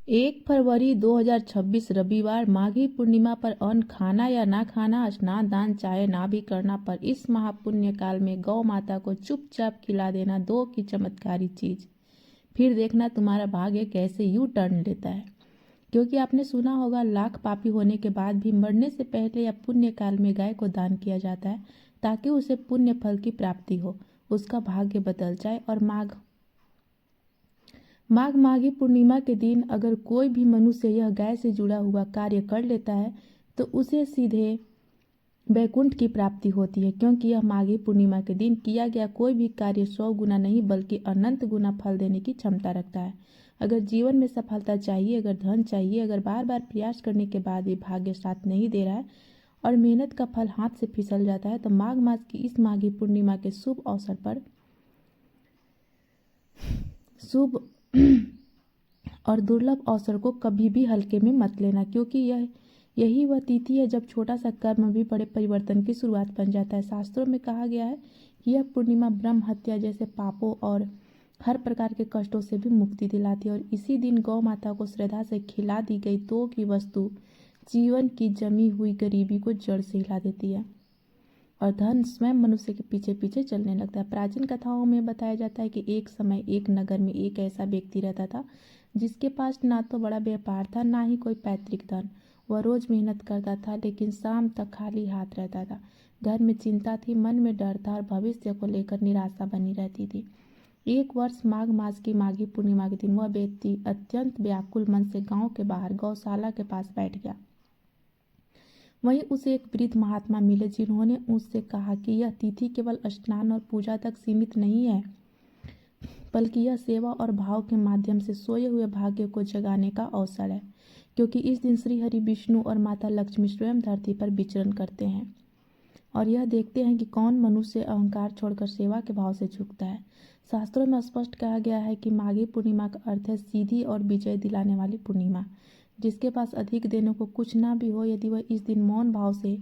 1 फरवरी 2026 रविवार माघी पूर्णिमा पर अन्न खाना या ना खाना, स्नान दान चाहे ना भी करना, पर इस महापुण्य काल में गौ माता को चुपचाप खिला देना दो की चमत्कारी चीज। फिर देखना तुम्हारा भाग्य कैसे यू टर्न लेता है। क्योंकि आपने सुना होगा, लाख पापी होने के बाद भी मरने से पहले या पुण्य काल में गाय को दान किया जाता है ताकि उसे पुण्य फल की प्राप्ति हो, उसका भाग्य बदल जाए। और माघी पूर्णिमा के दिन अगर कोई भी मनुष्य यह गाय से जुड़ा हुआ कार्य कर लेता है तो उसे सीधे वैकुंठ की प्राप्ति होती है, क्योंकि यह माघी पूर्णिमा के दिन किया गया कोई भी कार्य 100 गुना नहीं बल्कि अनंत गुना फल देने की क्षमता रखता है। अगर जीवन में सफलता चाहिए, अगर धन चाहिए, अगर बार बार प्रयास करने के बाद भी भाग्य साथ नहीं दे रहा है और मेहनत का फल हाथ से फिसल जाता है, तो माघ मास की इस माघी पूर्णिमा के शुभ अवसर पर शुभ और दुर्लभ अवसर को कभी भी हल्के में मत लेना, क्योंकि यही वह तिथि है जब छोटा सा कर्म भी बड़े परिवर्तन की शुरुआत बन जाता है। शास्त्रों में कहा गया है कि यह पूर्णिमा ब्रह्म हत्या जैसे पापों और हर प्रकार के कष्टों से भी मुक्ति दिलाती है। और इसी दिन गौ माता को श्रद्धा से खिला दी गई दो की वस्तु जीवन की जमी हुई गरीबी को जड़ से हिला देती है और धन स्वयं मनुष्य के पीछे पीछे चलने लगता है। प्राचीन कथाओं में बताया जाता है कि एक समय एक नगर में एक ऐसा व्यक्ति रहता था जिसके पास ना तो बड़ा व्यापार था, ना ही कोई पैतृक धन। वह रोज मेहनत करता था लेकिन शाम तक खाली हाथ रहता था। घर में चिंता थी, मन में डर था और भविष्य को लेकर निराशा बनी रहती थी। एक वर्ष माघ मास की माघी पूर्णिमा के दिन वह व्यक्ति अत्यंत व्याकुल मन से गांव के बाहर गौशाला के पास बैठ गया। वहीं उसे एक वृद्ध महात्मा मिले जिन्होंने उससे कहा कि यह तिथि केवल स्नान और पूजा तक सीमित नहीं है, बल्कि यह सेवा और भाव के माध्यम से सोए हुए भाग्य को जगाने का अवसर है, क्योंकि इस दिन श्री हरि विष्णु और माता लक्ष्मी स्वयं धरती पर विचरण करते हैं और यह देखते हैं कि कौन मनुष्य अहंकार छोड़कर सेवा के भाव से झुकता है। शास्त्रों में स्पष्ट कहा गया है कि माघी पूर्णिमा का अर्थ है सीधी और विजय दिलाने वाली पूर्णिमा। जिसके पास अधिक देने को कुछ ना भी हो, यदि वह इस दिन मौन भाव से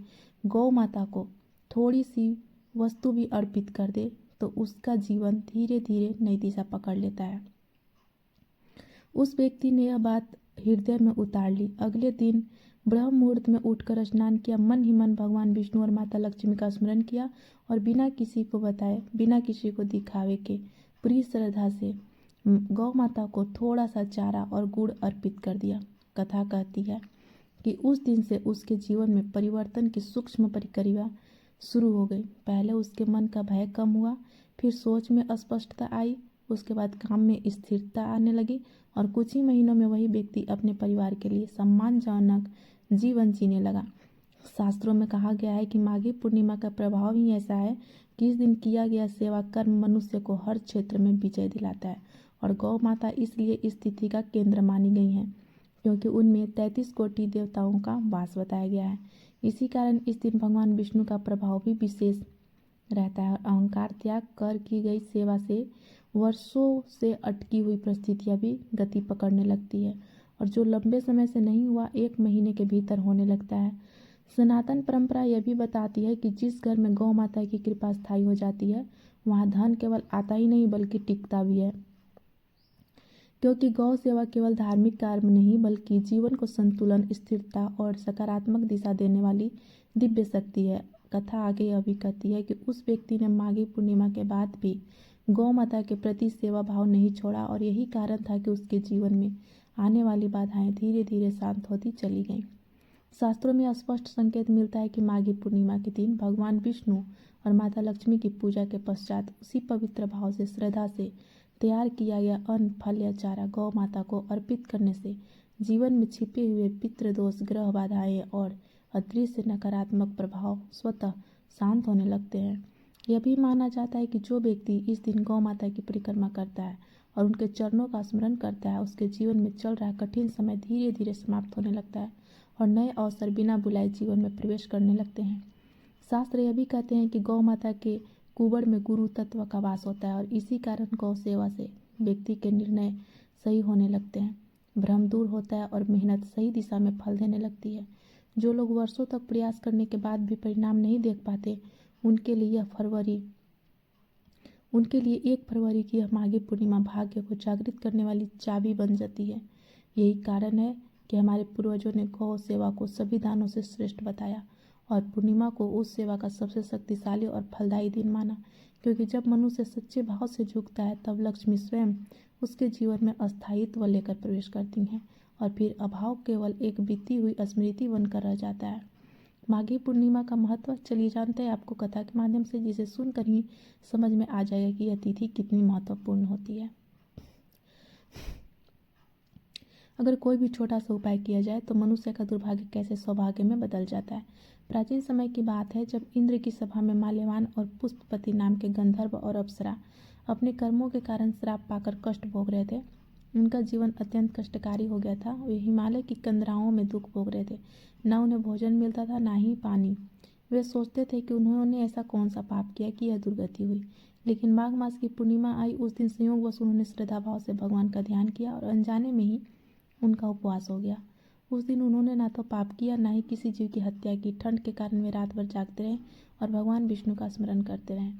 गौ माता को थोड़ी सी वस्तु भी अर्पित कर दे तो उसका जीवन धीरे धीरे नई दिशा पकड़ लेता है। उस व्यक्ति ने यह बात हृदय में उतार ली। अगले दिन ब्रह्म मुहूर्त में उठकर स्नान किया, मन ही मन भगवान विष्णु और माता लक्ष्मी का स्मरण किया और बिना किसी को बताए, बिना किसी को दिखावे के पूरी श्रद्धा से गौ माता को थोड़ा सा चारा और गुड़ अर्पित कर दिया। कथा कहती है कि उस दिन से उसके जीवन में परिवर्तन की सूक्ष्म प्रक्रिया शुरू हो गई। पहले उसके मन का भय कम हुआ, फिर सोच में स्पष्टता आई, उसके बाद काम में स्थिरता आने लगी और कुछ ही महीनों में वही व्यक्ति अपने परिवार के लिए सम्मानजनक जीवन जीने लगा। शास्त्रों में कहा गया है कि माघी पूर्णिमा का प्रभाव ही ऐसा है कि इस दिन किया गया सेवा कर्म मनुष्य को हर क्षेत्र में विजय दिलाता है और गौ माता इसलिए इस तिथि का केंद्र मानी गई हैं, क्योंकि उनमें 33 कोटि देवताओं का वास बताया गया है। इसी कारण इस दिन भगवान विष्णु का प्रभाव भी विशेष रहता है और अहंकार त्याग कर की गई सेवा से वर्षों से अटकी हुई परिस्थितियां भी गति पकड़ने लगती है और जो लंबे समय से नहीं हुआ 1 महीने के भीतर होने लगता है। सनातन परंपरा यह भी बताती है कि जिस घर में गौ माता की कृपा स्थायी हो जाती है वहाँ धन केवल आता ही नहीं बल्कि टिकता भी है, क्योंकि गौ सेवा केवल धार्मिक कार्य नहीं बल्कि जीवन को संतुलन, स्थिरता और सकारात्मक दिशा देने वाली दिव्य शक्ति है। कथा आगे यह भी कहती है कि उस व्यक्ति ने माघी पूर्णिमा के बाद भी गौ माता के प्रति सेवा भाव नहीं छोड़ा और यही कारण था कि उसके जीवन में आने वाली बाधाएं धीरे धीरे शांत होती चली गईं। शास्त्रों में स्पष्ट संकेत मिलता है कि माघी पूर्णिमा के दिन भगवान विष्णु और माता लक्ष्मी की पूजा के पश्चात उसी पवित्र भाव से श्रद्धा से तैयार किया गया अन्न, फल या चारा गौ माता को अर्पित करने से जीवन में छिपे हुए पितृ दोष, ग्रह बाधाएं और अदृश्य नकारात्मक प्रभाव स्वतः शांत होने लगते हैं। यह भी माना जाता है कि जो व्यक्ति इस दिन गौ माता की परिक्रमा करता है और उनके चरणों का स्मरण करता है, उसके जीवन में चल रहा कठिन समय धीरे धीरे समाप्त होने लगता है और नए अवसर बिना बुलाए जीवन में प्रवेश करने लगते हैं। शास्त्र यह भी कहते हैं कि गौ माता के कुबड़ में गुरु तत्व का वास होता है और इसी कारण गौ सेवा से व्यक्ति के निर्णय सही होने लगते हैं, भ्रम दूर होता है और मेहनत सही दिशा में फल देने लगती है। जो लोग वर्षों तक प्रयास करने के बाद भी परिणाम नहीं देख पाते, उनके लिए 1 फरवरी की यह माघी पूर्णिमा भाग्य को जागृत करने वाली चाबी बन जाती है। यही कारण है कि हमारे पूर्वजों ने गौ सेवा को सभी दानों से श्रेष्ठ बताया और पूर्णिमा को उस सेवा का सबसे शक्तिशाली और फलदायी दिन माना, क्योंकि जब मनुष्य सच्चे भाव से झुकता है तब लक्ष्मी स्वयं उसके जीवन में अस्थायित्व लेकर प्रवेश करती हैं और फिर अभाव केवल एक बीती हुई स्मृति बनकर रह जाता है। माघी पूर्णिमा का महत्व चलिए जानते हैं आपको कथा के माध्यम से, जिसे सुनकर ही समझ में आ जाएगा कि यह तिथि कितनी महत्वपूर्ण होती है। अगर कोई भी छोटा सा उपाय किया जाए तो मनुष्य का दुर्भाग्य कैसे सौभाग्य में बदल जाता है। प्राचीन समय की बात है जब इंद्र की सभा में माल्यवान और पुष्पपति नाम के गंधर्व और अप्सरा अपने कर्मों के कारण श्राप पाकर कष्ट भोग रहे थे। उनका जीवन अत्यंत कष्टकारी हो गया था। वे हिमालय की कंदराओं में दुख भोग रहे थे। न उन्हें भोजन मिलता था, ना ही पानी। वे सोचते थे कि उन्होंने ऐसा कौन सा पाप किया कि यह दुर्गति हुई। लेकिन माघ मास की पूर्णिमा आई। उस दिन संयोगवश उन्होंने श्रद्धा भाव से भगवान का ध्यान किया और अनजाने में ही उनका उपवास हो गया। उस दिन उन्होंने ना तो पाप किया, ना ही किसी जीव की हत्या की। ठंड के कारण वे रात भर जागते रहे और भगवान विष्णु का स्मरण करते रहे।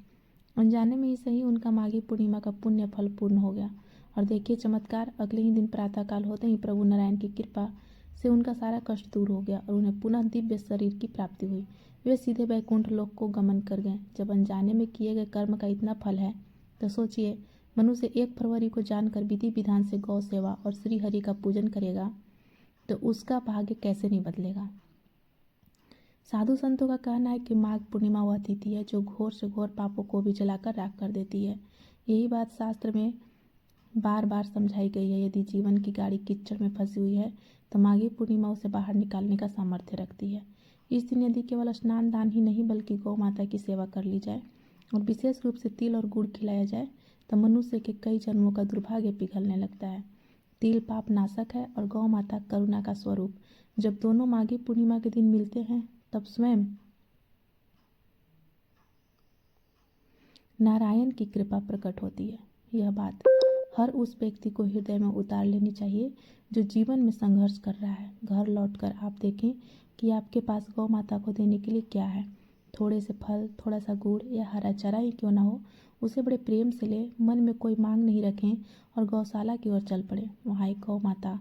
अनजाने में ही सही उनका माघी पूर्णिमा का पुण्य फल पूर्ण हो गया। और देखिए चमत्कार, अगले ही दिन प्रातःकाल होते ही प्रभु नारायण की कृपा से उनका सारा कष्ट दूर हो गया और उन्हें पुनः दिव्य शरीर की प्राप्ति हुई। वे सीधे वैकुंठ लोक को गमन कर गए। जब अनजाने में किए गए कर्म का इतना फल है तो सोचिए, मनुष्य 1 फरवरी को जानकर विधि विधान से गौ सेवा और श्री हरि का पूजन करेगा तो उसका भाग्य कैसे नहीं बदलेगा। साधु संतों का कहना है कि माघ पूर्णिमा वह तिथि है जो घोर से घोर पापों को भी जलाकर राख कर देती है। यही बात शास्त्र में बार बार समझाई गई है। यदि जीवन की गाड़ी कीचड़ में फंसी हुई है तो माघी पूर्णिमा उसे बाहर निकालने का सामर्थ्य रखती है। इस दिन यदि केवल स्नान दान ही नहीं बल्कि गौ माता की सेवा कर ली जाए और विशेष रूप से तिल और गुड़ खिलाया जाए तो मनुष्य के कई जन्मों का दुर्भाग्य पिघलने लगता है। तिल पाप नाशक है और गौ माता करुणा का स्वरूप। जब दोनों माघी पूर्णिमा के दिन मिलते हैं तब स्वयं नारायण की कृपा प्रकट होती है। यह बात हर उस व्यक्ति को हृदय में उतार लेनी चाहिए जो जीवन में संघर्ष कर रहा है। घर लौटकर आप देखें कि आपके पास गौ माता को देने के लिए क्या है। थोड़े से फल, थोड़ा सा गुड़ या हरा चारा ही क्यों ना हो, उसे बड़े प्रेम से ले। मन में कोई मांग नहीं रखें और गौशाला की ओर चल पड़े। वहाँ एक गौ माता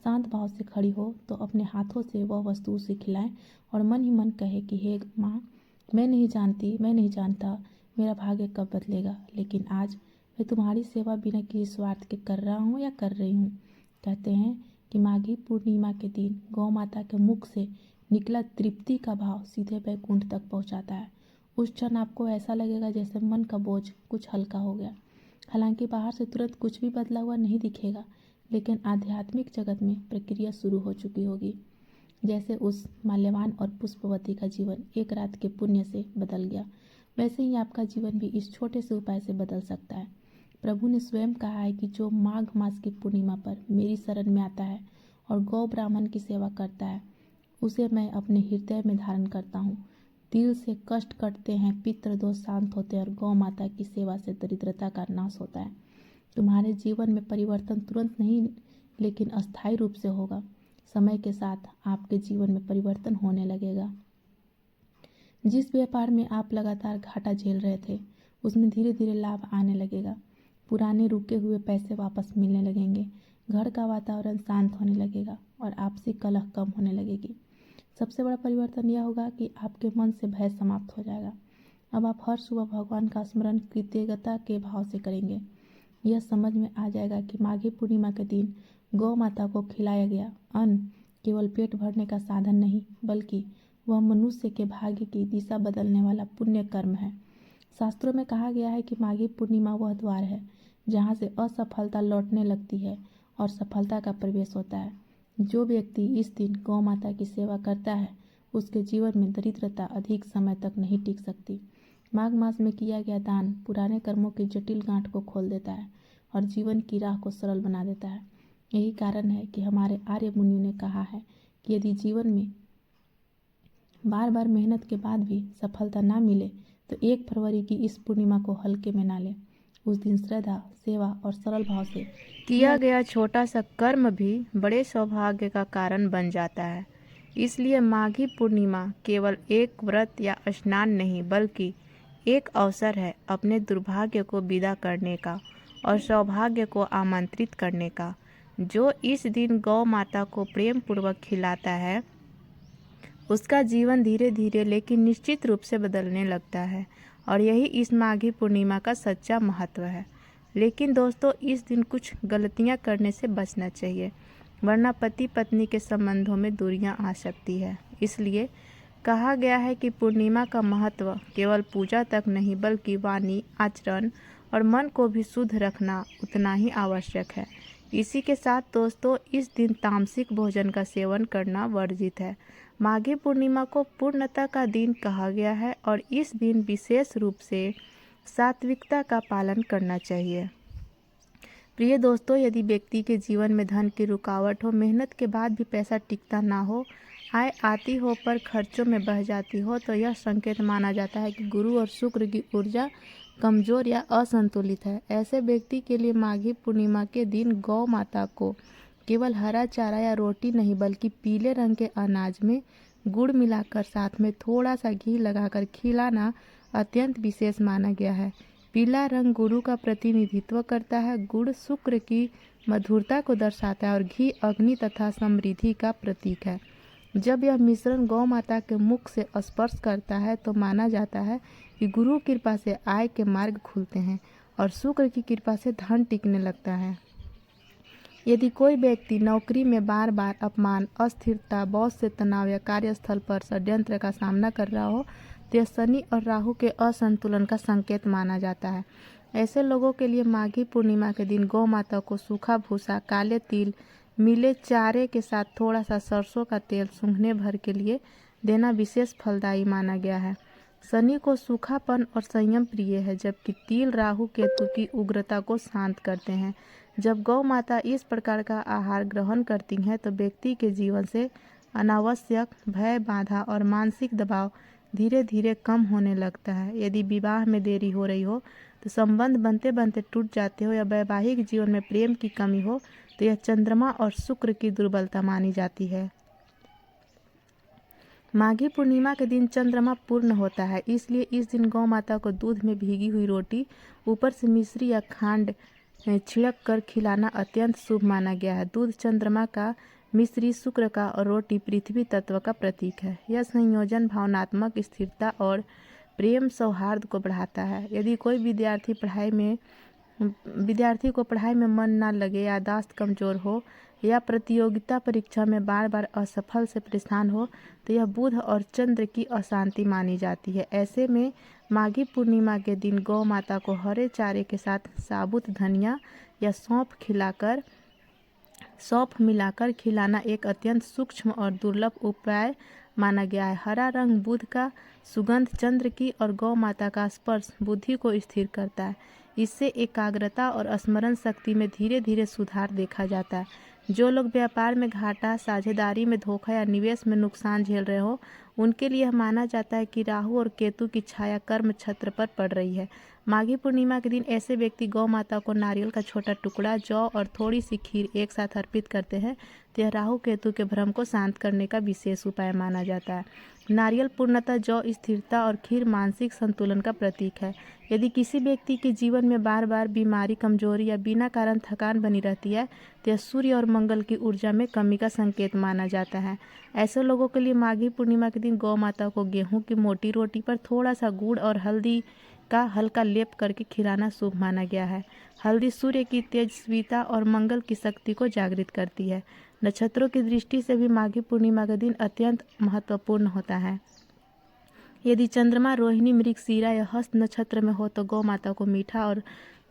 शांत भाव से खड़ी हो तो अपने हाथों से वह वस्तु उसे खिलाएं और मन ही मन कहे कि हे माँ, मैं नहीं जानता मेरा भाग्य कब बदलेगा, लेकिन आज मैं तुम्हारी सेवा बिना किसी स्वार्थ के कर रहा हूँ या कर रही हूँ। कहते हैं कि माघी पूर्णिमा के दिन गौ माता के मुख से निकला तृप्ति का भाव सीधे वैकुंठ तक पहुँचाता है। उस क्षण आपको ऐसा लगेगा जैसे मन का बोझ कुछ हल्का हो गया। हालांकि बाहर से तुरंत कुछ भी बदला हुआ नहीं दिखेगा, लेकिन आध्यात्मिक जगत में प्रक्रिया शुरू हो चुकी होगी। जैसे उस माल्यवान और पुष्पवती का जीवन एक रात के पुण्य से बदल गया, वैसे ही आपका जीवन भी इस छोटे से उपाय से बदल सकता है। प्रभु ने स्वयं कहा है कि जो माघ मास की पूर्णिमा पर मेरी शरण में आता है और गौ ब्राह्मण की सेवा करता है उसे मैं अपने हृदय में धारण करता हूँ। दिल से कष्ट कटते हैं, पितृ दोष शांत होते हैं और गौ माता की सेवा से दरिद्रता का नाश होता है। तुम्हारे जीवन में परिवर्तन तुरंत नहीं लेकिन अस्थायी रूप से होगा। समय के साथ आपके जीवन में परिवर्तन होने लगेगा। जिस व्यापार में आप लगातार घाटा झेल रहे थे उसमें धीरे धीरे लाभ आने लगेगा। पुराने रुके हुए पैसे वापस मिलने लगेंगे। घर का वातावरण शांत होने लगेगा और आपसी कलह कम होने लगेगी। सबसे बड़ा परिवर्तन यह होगा कि आपके मन से भय समाप्त हो जाएगा। अब आप हर सुबह भगवान का स्मरण कृतज्ञता के भाव से करेंगे। यह समझ में आ जाएगा कि माघी पूर्णिमा के दिन गौ माता को खिलाया गया अन्न केवल पेट भरने का साधन नहीं बल्कि वह मनुष्य के भाग्य की दिशा बदलने वाला पुण्य कर्म है। शास्त्रों में कहा गया है कि माघी पूर्णिमा वह द्वार है जहाँ से असफलता लौटने लगती है और सफलता का प्रवेश होता है। जो व्यक्ति इस दिन गौ माता की सेवा करता है उसके जीवन में दरिद्रता अधिक समय तक नहीं टिक सकती। माघ मास में किया गया दान पुराने कर्मों की जटिल गांठ को खोल देता है और जीवन की राह को सरल बना देता है। यही कारण है कि हमारे आर्य मुनियों ने कहा है कि यदि जीवन में बार बार मेहनत के बाद भी सफलता ना मिले तो 1 फरवरी की इस पूर्णिमा को हल्के में ना ले। उस दिन श्रद्धा, सेवा और सरल भाव से किया गया छोटा सा कर्म भी बड़े सौभाग्य का कारण बन जाता है। इसलिए माघी पूर्णिमा केवल एक व्रत या स्नान नहीं बल्कि एक अवसर है अपने दुर्भाग्य को विदा करने का और सौभाग्य को आमंत्रित करने का। जो इस दिन गौ माता को प्रेम पूर्वक खिलाता है उसका जीवन धीरे धीरे लेकिन निश्चित रूप से बदलने लगता है और यही इस माघी पूर्णिमा का सच्चा महत्व है। लेकिन दोस्तों, इस दिन कुछ गलतियां करने से बचना चाहिए, वरना पति पत्नी के संबंधों में दूरियां आ सकती है। इसलिए कहा गया है कि पूर्णिमा का महत्व केवल पूजा तक नहीं बल्कि वाणी, आचरण और मन को भी शुद्ध रखना उतना ही आवश्यक है। इसी के साथ दोस्तों, इस दिन तामसिक भोजन का सेवन करना वर्जित है। माघी पूर्णिमा को पूर्णता का दिन कहा गया है और इस दिन विशेष रूप से सात्विकता का पालन करना चाहिए। प्रिय दोस्तों, यदि व्यक्ति के जीवन में धन की रुकावट हो, मेहनत के बाद भी पैसा टिकता ना हो, आय आती हो पर खर्चों में बह जाती हो, तो यह संकेत माना जाता है कि गुरु और शुक्र की ऊर्जा कमजोर या असंतुलित है। ऐसे व्यक्ति के लिए माघी पूर्णिमा के दिन गौ माता को केवल हरा चारा या रोटी नहीं बल्कि पीले रंग के अनाज में गुड़ मिलाकर साथ में थोड़ा सा घी लगाकर खिलाना अत्यंत विशेष माना गया है। पीला रंग गुरु का प्रतिनिधित्व करता है, गुड़ शुक्र की मधुरता को दर्शाता है और घी अग्नि तथा समृद्धि का प्रतीक है। जब यह मिश्रण गौ माता के मुख से स्पर्श करता है तो माना जाता है कि गुरु कृपा से आय के मार्ग खुलते हैं और शुक्र की कृपा से धन टिकने लगता है। यदि कोई व्यक्ति नौकरी में बार बार अपमान, अस्थिरता, बॉस से तनाव या कार्यस्थल पर षड्यंत्र का सामना कर रहा हो तो यह शनि और राहु के असंतुलन का संकेत माना जाता है। ऐसे लोगों के लिए माघी पूर्णिमा के दिन गौ माता को सूखा भूसा, काले तिल, मिले चारे के साथ थोड़ा सा सरसों का तेल सूंघने भर के लिए देना विशेष फलदायी माना गया है। शनि को सूखापन और संयम प्रिय है, जबकि तिल राहु केतु की उग्रता को शांत करते हैं। जब गौ माता इस प्रकार का आहार ग्रहण करती हैं तो व्यक्ति के जीवन से अनावश्यक भय, बाधा और मानसिक दबाव धीरे धीरे कम होने लगता है। यदि विवाह में देरी हो रही हो तो संबंध बनते बनते टूट जाते हो या वैवाहिक जीवन में प्रेम की कमी हो तो यह चंद्रमा और शुक्र की दुर्बलता मानी जाती है। माघी पूर्णिमा के दिन चंद्रमा पूर्ण होता है, इसलिए इस दिन गौ माता को दूध में भीगी हुई रोटी ऊपर से मिश्री या खांड छिड़क कर खिलाना अत्यंत शुभ माना गया है। दूध चंद्रमा का, मिश्री शुक्र का और रोटी पृथ्वी तत्व का प्रतीक है। यह संयोजन भावनात्मक स्थिरता और प्रेम सौहार्द को बढ़ाता है। यदि कोई विद्यार्थी को पढ़ाई में मन ना लगे, याददाश्त कमजोर हो या प्रतियोगिता परीक्षा में बार बार असफल से परेशान हो तो यह बुध और चंद्र की अशांति मानी जाती है। ऐसे में माघी पूर्णिमा के दिन गौ माता को हरे चारे के साथ साबुत धनिया या सौंफ मिलाकर खिलाना एक अत्यंत सूक्ष्म और दुर्लभ उपाय माना गया है। हरा रंग बुध का, सुगंध चंद्र की और गौ माता का स्पर्श बुद्धि को स्थिर करता है। इससे एकाग्रता और स्मरण शक्ति में धीरे धीरे सुधार देखा जाता है। जो लोग व्यापार में घाटा, साझेदारी में धोखा या निवेश में नुकसान झेल रहे हो उनके लिए माना जाता है कि राहु और केतु की छाया कर्म क्षेत्र पर पड़ रही है। माघी पूर्णिमा के दिन ऐसे व्यक्ति गौ माता को नारियल का छोटा टुकड़ा, जौ और थोड़ी सी खीर एक साथ अर्पित करते हैं तो यह राहु केतु के भ्रम को शांत करने का विशेष उपाय माना जाता है। नारियल पूर्णतः, जौ स्थिरता और खीर मानसिक संतुलन का प्रतीक है। यदि किसी व्यक्ति के जीवन में बार बार बीमारी, कमजोरी या बिना कारण थकान बनी रहती है तो यह सूर्य और मंगल की ऊर्जा में कमी का संकेत माना जाता है। ऐसे लोगों के लिए माघी पूर्णिमा के दिन गौ माता को गेहूं की मोटी रोटी पर थोड़ा सा गुड़ और हल्दी का हल्का लेप करके खिलाना शुभ माना गया है। हल्दी सूर्य की तेजस्विता और मंगल की शक्ति को जागृत करती है। नक्षत्रों की दृष्टि से भी माघी पूर्णिमा का दिन अत्यंत महत्वपूर्ण होता है। यदि चंद्रमा रोहिणी, मृगशिरा या हस्त नक्षत्र में हो तो गौ माता को मीठा और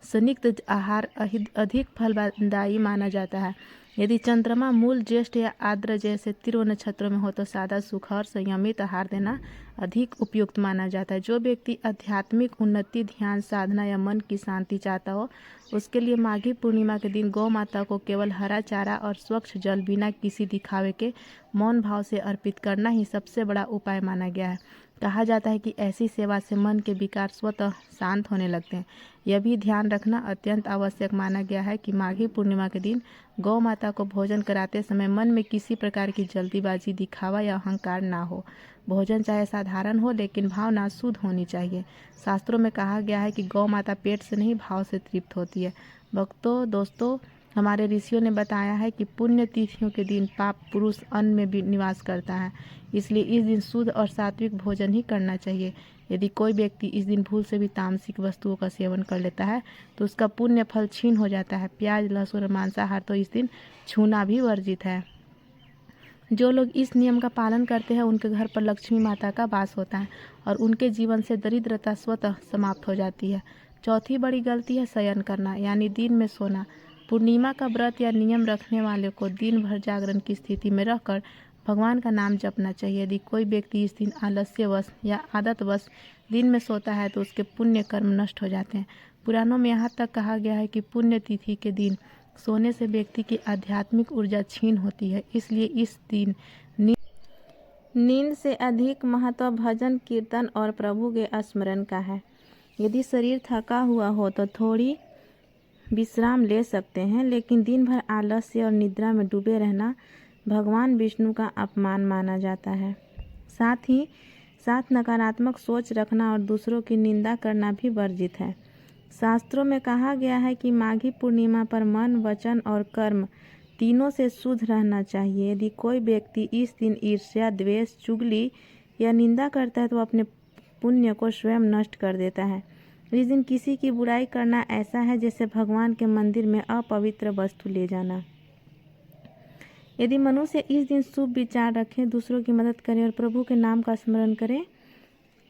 स्निग्ध आहार अधिक फलदायी माना जाता है। यदि चंद्रमा मूल, ज्येष्ठ या आर्द्र जैसे तीव्र नक्षत्रों में हो तो सादा, सूखा और संयमित आहार देना अधिक उपयुक्त माना जाता है। जो व्यक्ति आध्यात्मिक उन्नति, ध्यान साधना या मन की शांति चाहता हो उसके लिए माघी पूर्णिमा के दिन गौ माता को केवल हरा चारा और स्वच्छ जल बिना किसी दिखावे के मौन भाव से अर्पित करना ही सबसे बड़ा उपाय माना गया है। कहा जाता है कि ऐसी सेवा से मन के विकार स्वतः शांत होने लगते हैं। यह भी ध्यान रखना अत्यंत आवश्यक माना गया है कि माघी पूर्णिमा के दिन गौ माता को भोजन कराते समय मन में किसी प्रकार की जल्दीबाजी, दिखावा या अहंकार ना हो। भोजन चाहे साधारण हो लेकिन भावना शुद्ध होनी चाहिए। शास्त्रों में कहा गया है कि गौ माता पेट से नहीं भाव से तृप्त होती है। भक्तों, दोस्तों, हमारे ऋषियों ने बताया है कि पुण्य तिथियों के दिन पाप पुरुष अन्न में भी निवास करता है, इसलिए इस दिन शुद्ध और सात्विक भोजन ही करना चाहिए। यदि कोई व्यक्ति इस दिन भूल से भी तामसिक वस्तुओं का सेवन कर लेता है तो उसका पुण्य फल छीन हो जाता है। प्याज, लहसुन और मांसाहार तो इस दिन छूना भी वर्जित है। जो लोग इस नियम का पालन करते हैं उनके घर पर लक्ष्मी माता का वास होता है और उनके जीवन से दरिद्रता स्वतः समाप्त हो जाती है। चौथी बड़ी गलती है शयन करना, यानी दिन में सोना। पूर्णिमा का व्रत या नियम रखने वाले को दिन भर जागरण की स्थिति में रहकर भगवान का नाम जपना चाहिए। यदि कोई व्यक्ति इस दिन आलस्यवश या आदतवश दिन में सोता है तो उसके पुण्य कर्म नष्ट हो जाते हैं। पुराणों में यहाँ तक कहा गया है कि पुण्य तिथि के दिन सोने से व्यक्ति की आध्यात्मिक ऊर्जा छीन होती है, इसलिए इस दिन नींद से अधिक महत्व भजन, कीर्तन और प्रभु के स्मरण का है। यदि शरीर थका हुआ हो तो थोड़ी विश्राम ले सकते हैं, लेकिन दिन भर आलस्य और निद्रा में डूबे रहना भगवान विष्णु का अपमान माना जाता है। साथ ही साथ नकारात्मक सोच रखना और दूसरों की निंदा करना भी वर्जित है। शास्त्रों में कहा गया है कि माघी पूर्णिमा पर मन, वचन और कर्म तीनों से शुद्ध रहना चाहिए। यदि कोई व्यक्ति इस दिन ईर्ष्या, द्वेष, चुगली या निंदा करता है तो अपने पुण्य को स्वयं नष्ट कर देता है। इस दिन किसी की बुराई करना ऐसा है जैसे भगवान के मंदिर में अपवित्र वस्तु ले जाना। यदि मनुष्य इस दिन शुभ विचार रखें, दूसरों की मदद करें और प्रभु के नाम का स्मरण करें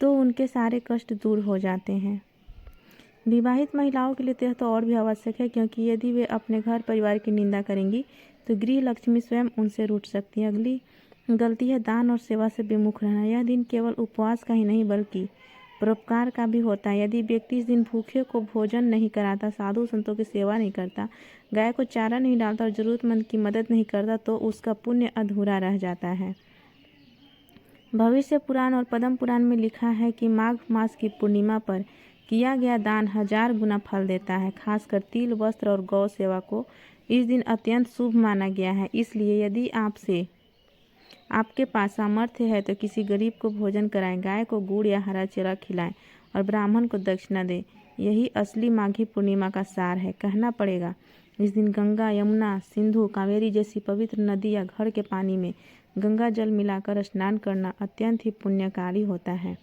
तो उनके सारे कष्ट दूर हो जाते हैं। विवाहित महिलाओं के लिए तो और भी आवश्यक है, क्योंकि यदि वे अपने घर परिवार की निंदा करेंगी तो गृह लक्ष्मी स्वयं उनसे रूठ सकती है। अगली गलती है दान और सेवा से विमुख रहना। यह दिन केवल उपवास का ही नहीं बल्कि परोपकार का भी होता है। यदि व्यक्ति इस दिन भूखे को भोजन नहीं कराता, साधु संतों की सेवा नहीं करता, गाय को चारा नहीं डालता और जरूरतमंद की मदद नहीं करता तो उसका पुण्य अधूरा रह जाता है। भविष्य पुराण और पद्म पुराण में लिखा है कि माघ मास की पूर्णिमा पर किया गया दान 1000 गुना फल देता है। खासकर तिल, वस्त्र और गौ सेवा को इस दिन अत्यंत शुभ माना गया है। इसलिए यदि आपके पास सामर्थ्य है तो किसी गरीब को भोजन कराएं, गाय को गुड़ या हरा चारा खिलाएं और ब्राह्मण को दक्षिणा दें। यही असली माघी पूर्णिमा का सार है। कहना पड़ेगा, इस दिन गंगा, यमुना, सिंधु, कावेरी जैसी पवित्र नदी या घर के पानी में गंगा जल मिलाकर स्नान करना अत्यंत ही पुण्यकारी होता है।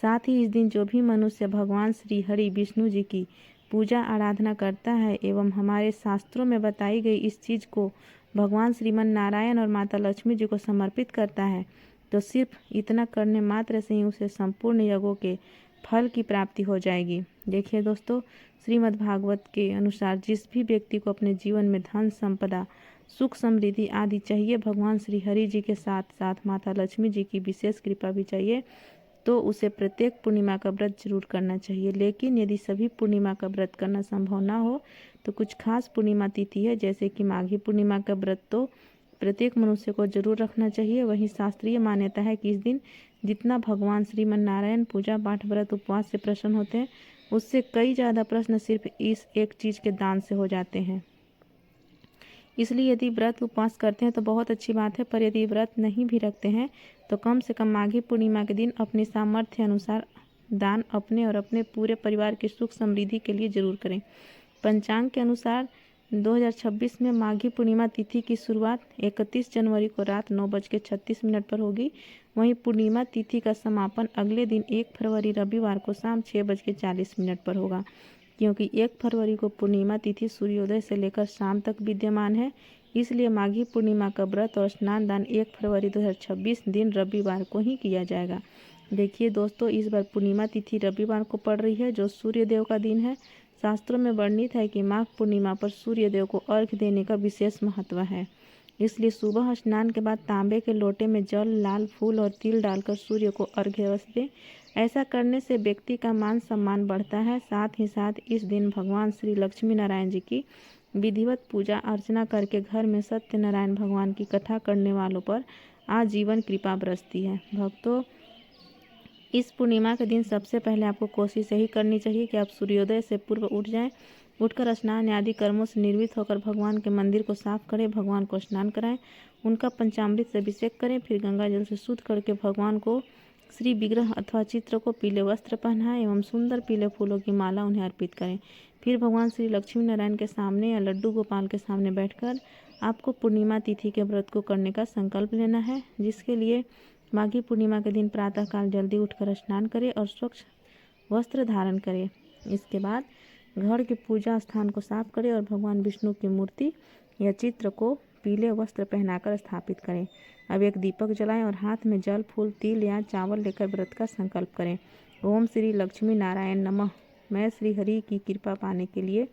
साथ ही इस दिन जो भी मनुष्य भगवान श्री हरि विष्णु जी की पूजा आराधना करता है एवं हमारे शास्त्रों में बताई गई इस चीज़ को भगवान श्रीमन नारायण और माता लक्ष्मी जी को समर्पित करता है तो सिर्फ इतना करने मात्र से ही उसे संपूर्ण यज्ञों के फल की प्राप्ति हो जाएगी। देखिए दोस्तों, श्रीमद् भागवत के अनुसार जिस भी व्यक्ति को अपने जीवन में धन, संपदा, सुख, समृद्धि आदि चाहिए, भगवान श्री हरि जी के साथ साथ माता लक्ष्मी जी की विशेष कृपा भी चाहिए, तो उसे प्रत्येक पूर्णिमा का व्रत जरूर करना चाहिए। लेकिन यदि सभी पूर्णिमा का व्रत करना संभव ना हो तो कुछ खास पूर्णिमा तिथि है, जैसे कि माघी पूर्णिमा का व्रत तो प्रत्येक मनुष्य को जरूर रखना चाहिए। वहीं शास्त्रीय मान्यता है कि इस दिन जितना भगवान श्रीमन नारायण पूजा पाठ, व्रत, उपवास से प्रसन्न होते हैं, उससे कई ज़्यादा प्रश्न सिर्फ इस एक चीज़ के दान से हो जाते हैं। इसलिए यदि व्रत उपवास करते हैं तो बहुत अच्छी बात है, पर यदि व्रत नहीं भी रखते हैं तो कम से कम माघी पूर्णिमा के दिन अपनी सामर्थ्य अनुसार दान अपने और अपने पूरे परिवार की सुख समृद्धि के लिए जरूर करें। पंचांग के अनुसार 2026 में माघी पूर्णिमा तिथि की शुरुआत 31 जनवरी को रात 9:36 पर होगी। वहीं पूर्णिमा तिथि का समापन अगले दिन 1 फरवरी रविवार को शाम 6:40 पर होगा। क्योंकि 1 फरवरी को पूर्णिमा तिथि सूर्योदय से लेकर शाम तक विद्यमान है, इसलिए माघी पूर्णिमा का व्रत और स्नान दान 1 फरवरी 2026 दिन रविवार को ही किया जाएगा। देखिए दोस्तों, इस बार पूर्णिमा तिथि रविवार को पड़ रही है, जो सूर्यदेव का दिन है। शास्त्रों में वर्णित है कि माघ पूर्णिमा पर सूर्यदेव को अर्घ्य देने का विशेष महत्व है। इसलिए सुबह स्नान के बाद तांबे के लोटे में जल, लाल फूल और तिल डालकर सूर्य को अर्घ्य अवश्य दें। ऐसा करने से व्यक्ति का मान सम्मान बढ़ता है। साथ ही साथ इस दिन भगवान श्री लक्ष्मी नारायण जी की विधिवत पूजा अर्चना करके घर में सत्यनारायण भगवान की कथा करने वालों पर आजीवन कृपा बरसती है। भक्तों, इस पूर्णिमा के दिन सबसे पहले आपको कोशिश यही करनी चाहिए कि आप सूर्योदय से पूर्व उठ जाएं। उठकर स्नान आदि कर्मों से निर्वृत्त होकर भगवान के मंदिर को साफ करें, भगवान को स्नान कराएं, उनका पंचामृत से अभिषेक करें, फिर गंगा जल से शुद्ध करके भगवान को श्री विग्रह अथवा चित्र को पीले वस्त्र पहनाएं एवं सुंदर पीले फूलों की माला उन्हें अर्पित करें। फिर भगवान श्री लक्ष्मी नारायण के सामने या लड्डू गोपाल के सामने बैठकर आपको पूर्णिमा तिथि के व्रत को करने का संकल्प लेना है, जिसके लिए माघी पूर्णिमा के दिन प्रातःकाल जल्दी उठकर स्नान करें और स्वच्छ वस्त्र धारण करें। इसके बाद घर के पूजा स्थान को साफ करें और भगवान विष्णु की मूर्ति या चित्र को पीले वस्त्र पहनाकर स्थापित करें। अब एक दीपक जलाएं और हाथ में जल, फूल, तिल या चावल लेकर व्रत का संकल्प करें। ओम श्री लक्ष्मी नारायण नमः। मैं श्री हरि की कृपा पाने के लिए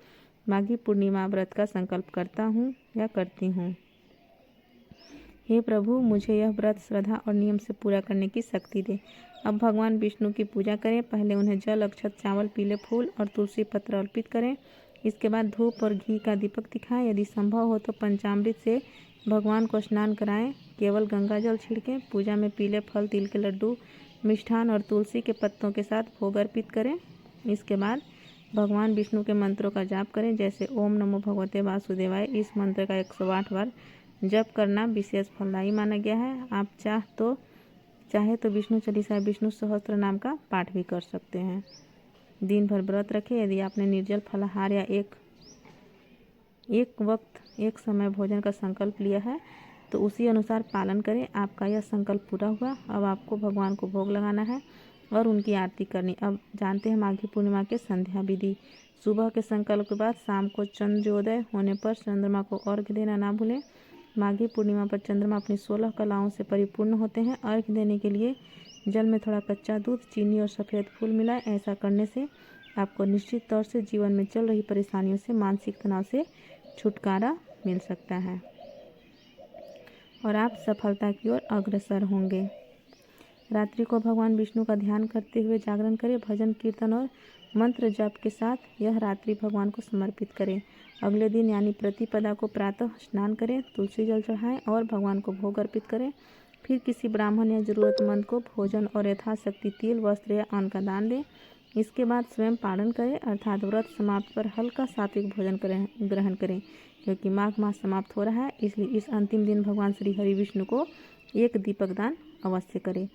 माघी पूर्णिमा व्रत का संकल्प करता हूँ या करती हूँ। हे प्रभु, मुझे यह व्रत श्रद्धा और नियम से पूरा करने की शक्ति दे। अब भगवान विष्णु की पूजा करें। पहले उन्हें जल, अक्षत, चावल, पीले फूल और तुलसी पत्र अर्पित करें। इसके बाद धूप और घी का दीपक दिखाएं। यदि संभव हो तो पंचामृत से भगवान को स्नान कराएं। केवल गंगा जल छिड़कें। पूजा में पीले फल, तिल के लड्डू, मिष्ठान और तुलसी के पत्तों के साथ भोग अर्पित करें। इसके बाद भगवान विष्णु के मंत्रों का जाप करें, जैसे ओम नमो भगवते वासुदेवाय। इस मंत्र का 108 बार जप करना विशेष फलदायी माना गया है। आप चाहे तो विष्णु चालीसा, विष्णु सहस्त्र नाम का पाठ भी कर सकते हैं। दिन भर व्रत रखें। यदि आपने निर्जल फलाहार या एक वक्त एक समय भोजन का संकल्प लिया है तो उसी अनुसार पालन करें। आपका यह संकल्प पूरा हुआ। अब आपको भगवान को भोग लगाना है और उनकी आरती करनी। अब जानते हैं माघी पूर्णिमा के संध्या विधि। सुबह के संकल्प के बाद शाम को चंद्रोदय होने पर चंद्रमा को अर्घ्य देना ना भूलें। माघी पूर्णिमा पर चंद्रमा अपनी 16 कलाओं से परिपूर्ण होते हैं। अर्घ्य देने के लिए जल में थोड़ा कच्चा दूध, चीनी और सफ़ेद फूल मिलाएं। ऐसा करने से आपको निश्चित तौर से जीवन में चल रही परेशानियों से, मानसिक तनाव से छुटकारा मिल सकता है और आप सफलता की ओर अग्रसर होंगे। रात्रि को भगवान विष्णु का ध्यान करते हुए जागरण करें। भजन, कीर्तन और मंत्र जप के साथ यह रात्रि भगवान को समर्पित करें। अगले दिन यानी प्रतिपदा को प्रातः स्नान करें, तुलसी जल चढ़ाएं और भगवान को भोग अर्पित करें। फिर किसी ब्राह्मण या जरूरतमंद को भोजन और यथाशक्ति तिल, वस्त्र या अन्न का दान दें। इसके बाद स्वयं पालन करें, अर्थात व्रत समाप्त पर हल्का सात्विक भोजन ग्रहण करें, क्योंकि माघ मास समाप्त हो रहा है। इसलिए इस अंतिम दिन भगवान श्री हरि विष्णु को एक दीपक दान अवश्य करें।